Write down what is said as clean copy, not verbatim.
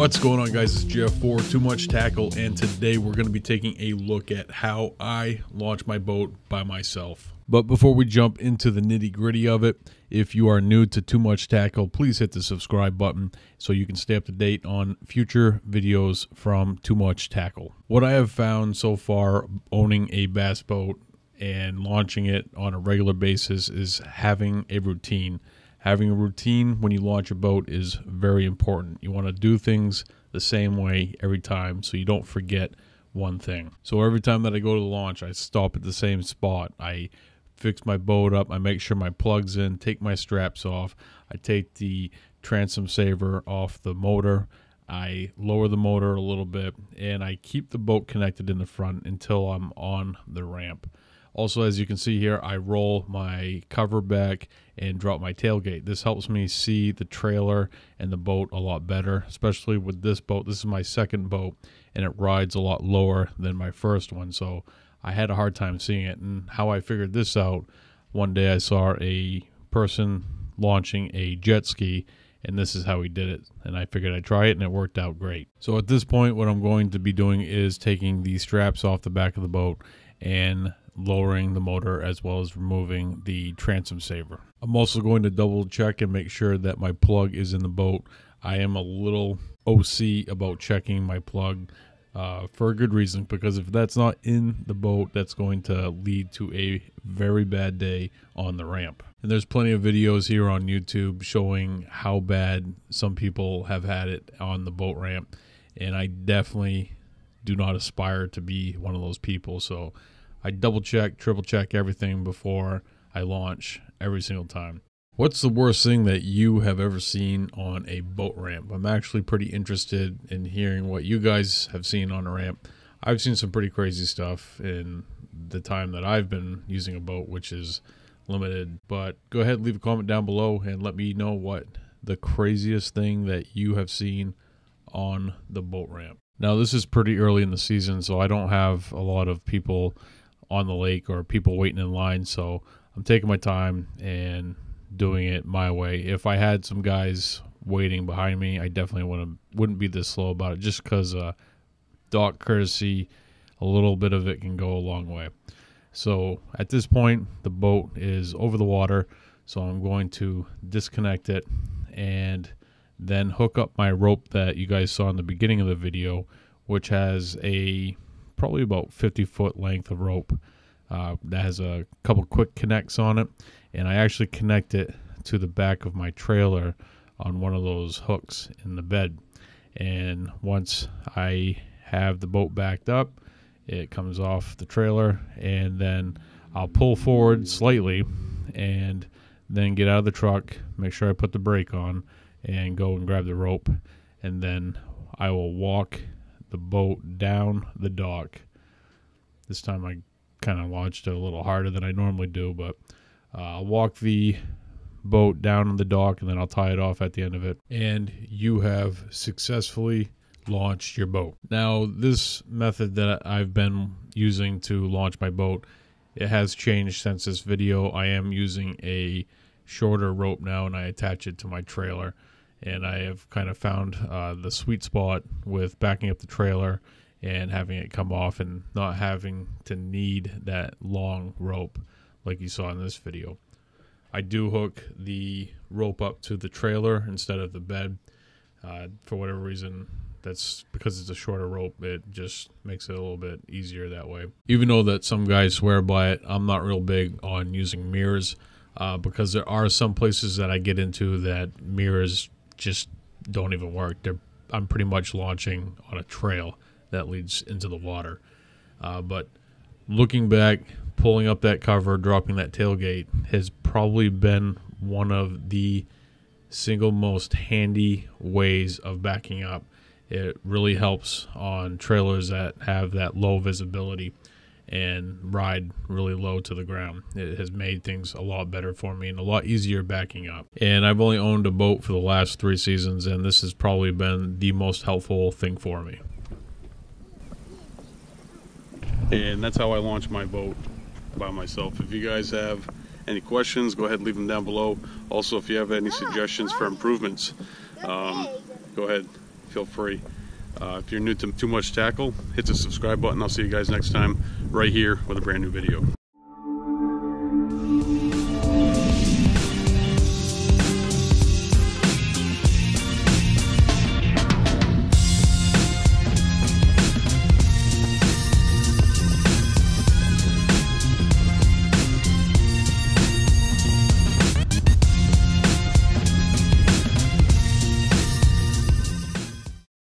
What's going on, guys? It's Jeff for Too Much Tackle, and today we're going to be taking a look at how I launch my boat by myself. But before we jump into the nitty-gritty of it, if you are new to Too Much Tackle, please hit the subscribe button so you can stay up to date on future videos from Too Much Tackle. What I have found so far owning a bass boat and launching it on a regular basis is having a routine. Having a routine when you launch a boat is very important. You want to do things the same way every time so you don't forget one thing. So every time that I go to launch, I stop at the same spot. I fix my boat up. I make sure my plug's in, take my straps off. I take the transom saver off the motor. I lower the motor a little bit, and I keep the boat connected in the front until I'm on the ramp. Also, as you can see here, I roll my cover back and drop my tailgate. This helps me see the trailer and the boat a lot better, especially with this boat. This is my second boat, and it rides a lot lower than my first one, so I had a hard time seeing it. And how I figured this out, one day I saw a person launching a jet ski, and this is how he did it. And I figured I'd try it, and it worked out great. So at this point, what I'm going to be doing is taking the straps off the back of the boat and lowering the motor, as well as removing the transom saver. I'm also going to double check and make sure that my plug is in the boat. I am a little OC about checking my plug for a good reason, because if that's not in the boat, that's going to lead to a very bad day on the ramp. And there's plenty of videos here on YouTube showing how bad some people have had it on the boat ramp, and I definitely do not aspire to be one of those people. So I double check, triple check everything before I launch every single time. What's the worst thing that you have ever seen on a boat ramp? I'm actually pretty interested in hearing what you guys have seen on a ramp. I've seen some pretty crazy stuff in the time that I've been using a boat, which is limited. But go ahead, leave a comment down below and let me know what the craziest thing that you have seen on the boat ramp. Now, this is pretty early in the season, so I don't have a lot of people on the lake or people waiting in line, so I'm taking my time and doing it my way. If I had some guys waiting behind me, I definitely wouldn't be this slow about it, just because dock courtesy, a little bit of it can go a long way. So at this point, the boat is over the water, so I'm going to disconnect it and then hook up my rope that you guys saw in the beginning of the video, which has a probably about 50-foot length of rope that has a couple quick connects on it, and I actually connect it to the back of my trailer on one of those hooks in the bed. And once I have the boat backed up, it comes off the trailer, and then I'll pull forward slightly and then get out of the truck, make sure I put the brake on, and go and grab the rope, and then I will walk the boat down the dock. This time I kind of launched it a little harder than I normally do, but I'll walk the boat down on the dock, and then I'll tie it off at the end of it, and you have successfully launched your boat. Now, this method that I've been using to launch my boat, it has changed since this video. I am using a shorter rope now, and I attach it to my trailer, and I have kind of found the sweet spot with backing up the trailer and having it come off and not having to need that long rope like you saw in this video. I do hook the rope up to the trailer instead of the bed. For whatever reason, that's because it's a shorter rope. It just makes it a little bit easier that way. Even though that some guys swear by it, I'm not real big on using mirrors because there are some places that I get into that mirrors just don't even work. I'm pretty much launching on a trail that leads into the water. But looking back, pulling up that cover, dropping that tailgate has probably been one of the single most handy ways of backing up. It really helps on trailers that have that low visibility and ride really low to the ground. It has made things a lot better for me and a lot easier backing up. And I've only owned a boat for the last 3 seasons, and this has probably been the most helpful thing for me. And that's how I launch my boat by myself. If you guys have any questions, go ahead and leave them down below. Also, if you have any suggestions for improvements, go ahead, feel free. If you're new to Too Much Tackle, hit the subscribe button. I'll see you guys next time right here with a brand new video.